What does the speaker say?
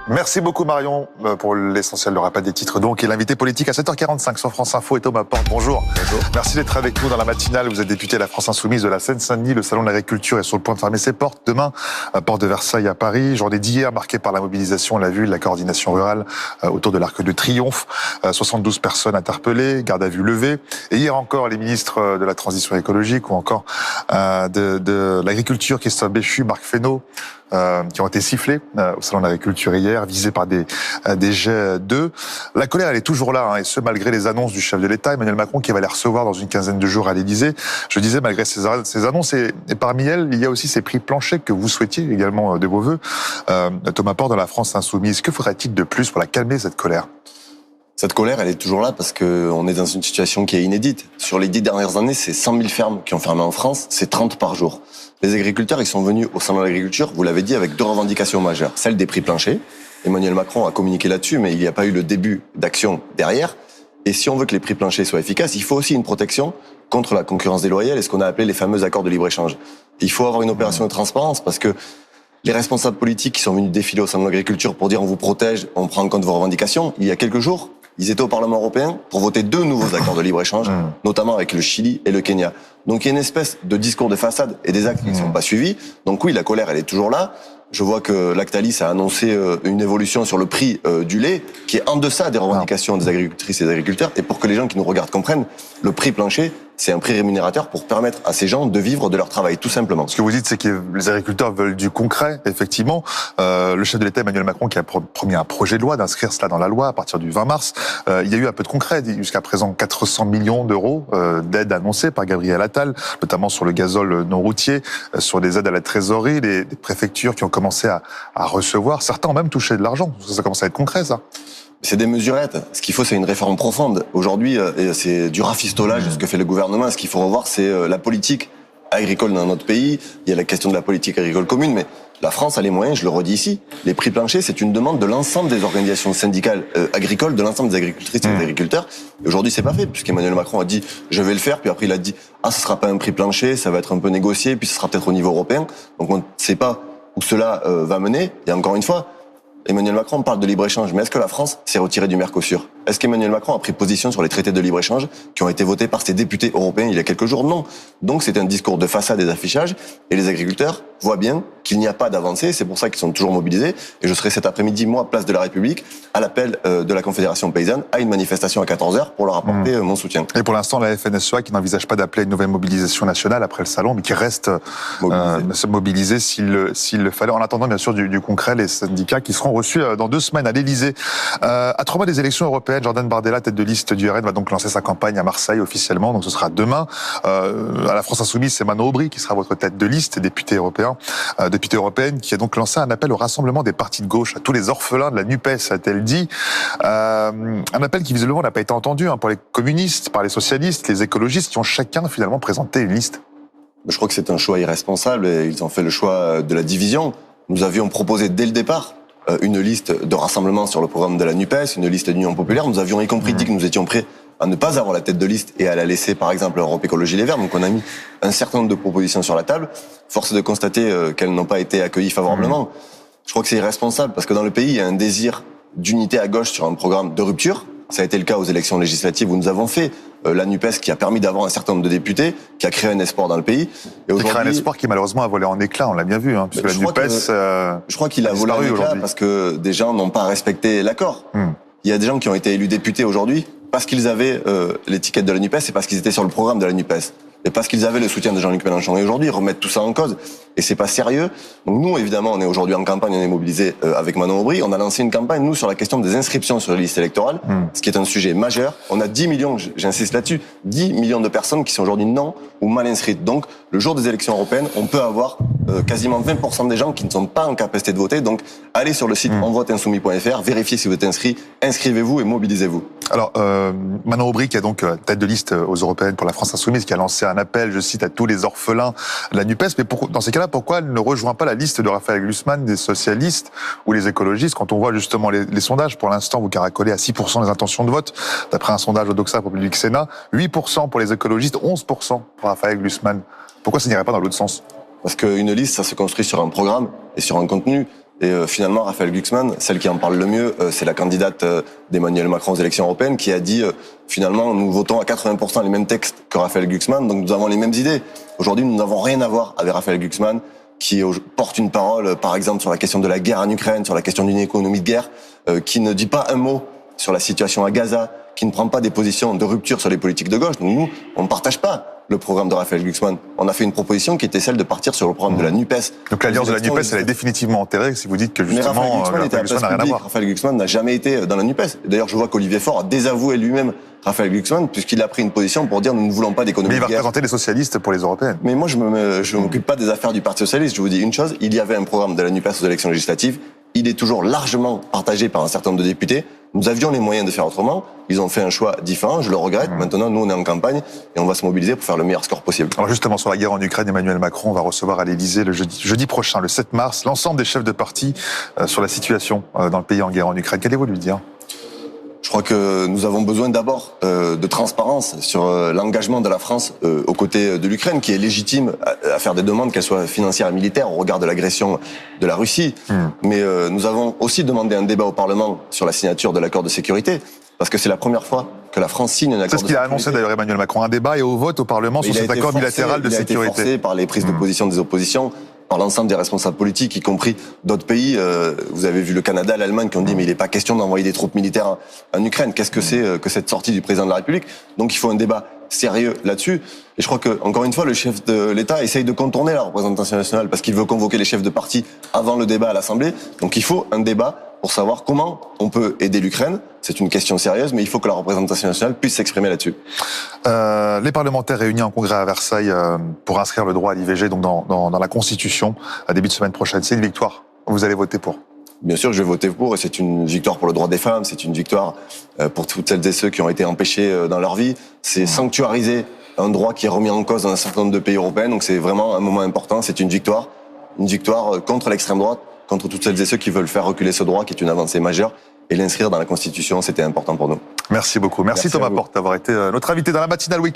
Merci beaucoup Marion pour l'essentiel, le rappel des titres donc, et l'invité politique à 7h45 sur France Info et Thomas Porte. Bonjour. Bonjour. Merci d'être avec nous dans la matinale. Vous êtes député à la France Insoumise de la Seine-Saint-Denis. Le salon de l'agriculture est sur le point de fermer ses portes demain, porte de Versailles à Paris. Journée d'hier marquée par la mobilisation, on l'a vu, de la coordination rurale autour de l'Arc de Triomphe. 72 personnes interpellées, garde à vue levée. Et hier encore, les ministres de la transition écologique ou encore de l'agriculture, Christophe Béchu, Marc Fesneau, qui ont été sifflés au salon de l'agriculture hier, visés par des jets d'œufs. La colère, elle est toujours là, et ce, malgré les annonces du chef de l'État, Emmanuel Macron, qui va les recevoir dans une quinzaine de jours à l'Élysée. Je disais, malgré ces annonces, et parmi elles, il y a aussi ces prix planchers que vous souhaitiez également de vos vœux. Thomas Porte, dans la France Insoumise, que faudrait-il de plus pour la calmer, cette colère ? Cette colère, elle est toujours là parce qu'on est dans une situation qui est inédite. Sur les 10 dernières années, c'est 100 000 fermes qui ont fermé en France, c'est 30 par jour. Les agriculteurs, ils sont venus au salon de l'agriculture, vous l'avez dit, avec deux revendications majeures. Celle des prix planchers. Emmanuel Macron a communiqué là-dessus, mais il n'y a pas eu le début d'action derrière. Et si on veut que les prix planchers soient efficaces, il faut aussi une protection contre la concurrence déloyale et ce qu'on a appelé les fameux accords de libre-échange. Il faut avoir une opération de transparence parce que les responsables politiques qui sont venus défiler au salon de l'agriculture pour dire on vous protège, on prend en compte vos revendications, il y a quelques jours, ils étaient au Parlement européen pour voter deux nouveaux accords de libre-échange, notamment avec le Chili et le Kenya. Donc il y a une espèce de discours de façade et des actes qui ne sont pas suivis. Donc oui, la colère, elle est toujours là. Je vois que Lactalis a annoncé une évolution sur le prix du lait qui est en deçà des revendications des agricultrices et des agriculteurs. Et pour que les gens qui nous regardent comprennent, le prix plancher, c'est un prix rémunérateur pour permettre à ces gens de vivre de leur travail, tout simplement. Ce que vous dites, c'est que les agriculteurs veulent du concret, effectivement. Le chef de l'État, Emmanuel Macron, qui a promis un projet de loi, d'inscrire cela dans la loi à partir du 20 mars. Il y a eu un peu de concret. Jusqu'à présent, 400 millions d'euros d'aides annoncées par Gabriel Attal, notamment sur le gazole non routier, sur les aides à la trésorerie, les préfectures qui ont commencé à recevoir. Certains ont même touché de l'argent. Ça commence à être concret, ça. C'est des mesurettes. Ce qu'il faut, c'est une réforme profonde. Aujourd'hui, c'est du rafistolage, ce que fait le gouvernement. Ce qu'il faut revoir, c'est la politique agricole dans notre pays. Il y a la question de la politique agricole commune, mais la France a les moyens, je le redis ici. Les prix planchers, c'est une demande de l'ensemble des organisations syndicales agricoles, de l'ensemble des agricultrices et des agriculteurs. Et aujourd'hui, c'est pas fait, puisqu'Emmanuel Macron a dit « je vais le faire », puis après il a dit « ah, ce sera pas un prix plancher, ça va être un peu négocié, puis ce sera peut-être au niveau européen ». Donc on ne sait pas où cela va mener. Et encore une fois, Emmanuel Macron parle de libre-échange, mais est-ce que la France s'est retirée du Mercosur ? Est-ce qu'Emmanuel Macron a pris position sur les traités de libre-échange qui ont été votés par ses députés européens il y a quelques jours ? Non. Donc c'est un discours de façade et d'affichage, et les agriculteurs voient bien qu'il n'y a pas d'avancée, c'est pour ça qu'ils sont toujours mobilisés, et je serai cet après-midi, moi, place de la République, à l'appel de la Confédération Paysanne, à une manifestation à 14h pour leur apporter mon soutien. Et pour l'instant, la FNSEA qui n'envisage pas d'appeler une nouvelle mobilisation nationale après le salon, mais qui reste se mobiliser s'il le fallait. En attendant, bien sûr, du concret, les syndicats qui seront reçus dans 2 semaines à l'Élysée. À 3 mois des élections européennes, Jordan Bardella, tête de liste du RN, va donc lancer sa campagne à Marseille officiellement, donc ce sera demain. À la France Insoumise, c'est Manon Aubry qui sera votre tête de liste, députée européenne, qui a donc lancé un appel au rassemblement des partis de gauche, à tous les orphelins de la NUPES, a-t-elle dit. Un appel qui visiblement n'a pas été entendu pour les communistes, par les socialistes, les écologistes, qui ont chacun finalement présenté une liste. Je crois que c'est un choix irresponsable et ils ont fait le choix de la division. Nous avions proposé dès le départ une liste de rassemblement sur le programme de la NUPES, une liste d'Union populaire. Nous avions y compris dit que nous étions prêts à ne pas avoir la tête de liste et à la laisser, par exemple, à Europe Écologie Les Verts. Donc on a mis un certain nombre de propositions sur la table. Force est de constater qu'elles n'ont pas été accueillies favorablement. Je crois que c'est irresponsable parce que dans le pays, il y a un désir d'unité à gauche sur un programme de rupture. Ça a été le cas aux élections législatives où nous avons fait la NUPES qui a permis d'avoir un certain nombre de députés, qui a créé un espoir dans le pays. Et aujourd'hui, créé un espoir qui malheureusement a volé en éclats, on l'a bien vu, puisque la NUPES... je crois qu'il a volé en éclats parce que des gens n'ont pas respecté l'accord. Il y a des gens qui ont été élus députés aujourd'hui parce qu'ils avaient l'étiquette de la NUPES et parce qu'ils étaient sur le programme de la NUPES. Et parce qu'ils avaient le soutien de Jean-Luc Mélenchon. Et aujourd'hui, ils remettent tout ça en cause. Et c'est pas sérieux. Donc nous, évidemment, on est aujourd'hui en campagne, on est mobilisés avec Manon Aubry. On a lancé une campagne, nous, sur la question des inscriptions sur les listes électorales, ce qui est un sujet majeur. On a 10 millions, j'insiste là-dessus, 10 millions de personnes qui sont aujourd'hui non ou mal inscrites. Donc, le jour des élections européennes, on peut avoir quasiment 20% des gens qui ne sont pas en capacité de voter. Donc, allez sur le site onvoteinsoumis.fr, vérifiez si vous êtes inscrit, inscrivez-vous et mobilisez-vous. Alors, Manon Aubry, qui est donc tête de liste aux européennes pour la France Insoumise, qui a lancé un appel, je cite, à tous les orphelins de la NUPES. Mais dans ces cas-là, pourquoi elle ne rejoint pas la liste de Raphaël Glucksmann, des socialistes ou les écologistes, quand on voit justement les sondages? Pour l'instant, vous caracolez à 6% des intentions de vote, d'après un sondage au Doxa pour Public Sénat, 8% pour les écologistes, 11% pour Raphaël Glucksmann. Pourquoi ça n'irait pas dans l'autre sens? Parce qu'une liste, ça se construit sur un programme et sur un contenu. Et finalement, Raphaël Glucksmann, celle qui en parle le mieux, c'est la candidate d'Emmanuel Macron aux élections européennes, qui a dit finalement, nous votons à 80% les mêmes textes que Raphaël Glucksmann, donc nous avons les mêmes idées. Aujourd'hui, nous n'avons rien à voir avec Raphaël Glucksmann, qui porte une parole, par exemple, sur la question de la guerre en Ukraine, sur la question d'une économie de guerre, qui ne dit pas un mot sur la situation à Gaza, qui ne prend pas des positions de rupture sur les politiques de gauche. Donc nous, on ne partage pas le programme de Raphaël Glucksmann. On a fait une proposition qui était celle de partir sur le programme de la NUPES. Donc l'alliance de la NUPES, elle est définitivement enterrée si vous dites que justement Raphaël Glucksmann n'a rien à voir. Raphaël Glucksmann n'a jamais été dans la NUPES. D'ailleurs, je vois qu'Olivier Faure a désavoué lui-même Raphaël Glucksmann, puisqu'il a pris une position pour dire nous ne voulons pas d'économie de guerre. Mais il va représenter les socialistes pour les européennes. Mais moi, je m'occupe pas des affaires du Parti socialiste. Je vous dis une chose, il y avait un programme de la NUPES aux élections législatives. Il est toujours largement partagé par un certain nombre de députés. Nous avions les moyens de faire autrement. Ils ont fait un choix différent. Je le regrette. Maintenant, nous, on est en campagne et on va se mobiliser pour faire le meilleur score possible. Alors justement, sur la guerre en Ukraine, Emmanuel Macron va recevoir à l'Élysée le jeudi prochain, le 7 mars, l'ensemble des chefs de parti sur la situation dans le pays en guerre en Ukraine. Qu'allez-vous lui dire ? Je crois que nous avons besoin d'abord de transparence sur l'engagement de la France aux côtés de l'Ukraine, qui est légitime à faire des demandes, qu'elles soient financières et militaires, au regard de l'agression de la Russie. Mais nous avons aussi demandé un débat au Parlement sur la signature de l'accord de sécurité, parce que c'est la première fois que la France signe un accord de sécurité. C'est ce qu'il a annoncé d'ailleurs Emmanuel Macron, un débat et au vote au Parlement sur cet accord bilatéral de sécurité. Il a été forcé par les prises de position des oppositions, par l'ensemble des responsables politiques, y compris d'autres pays. Vous avez vu le Canada, l'Allemagne qui ont dit mais il n'est pas question d'envoyer des troupes militaires en Ukraine. Qu'est-ce que c'est que cette sortie du président de la République? Donc il faut un débat sérieux là-dessus. Et je crois que, encore une fois, le chef de l'État essaye de contourner la représentation nationale parce qu'il veut convoquer les chefs de parti avant le débat à l'Assemblée. Donc il faut un débat pour savoir comment on peut aider l'Ukraine. C'est une question sérieuse, mais il faut que la représentation nationale puisse s'exprimer là-dessus. Les parlementaires réunis en congrès à Versailles pour inscrire le droit à l'IVG donc dans la Constitution à début de semaine prochaine. C'est une victoire. Vous allez voter pour? Bien sûr que je vais voter pour, et c'est une victoire pour le droit des femmes, c'est une victoire pour toutes celles et ceux qui ont été empêchés dans leur vie. C'est sanctuariser un droit qui est remis en cause dans un certain nombre de pays européens, donc c'est vraiment un moment important, c'est une victoire contre l'extrême droite, contre toutes celles et ceux qui veulent faire reculer ce droit qui est une avancée majeure, et l'inscrire dans la Constitution, c'était important pour nous. Merci beaucoup. Merci Thomas Porte d'avoir été notre invité dans la matinale week-end.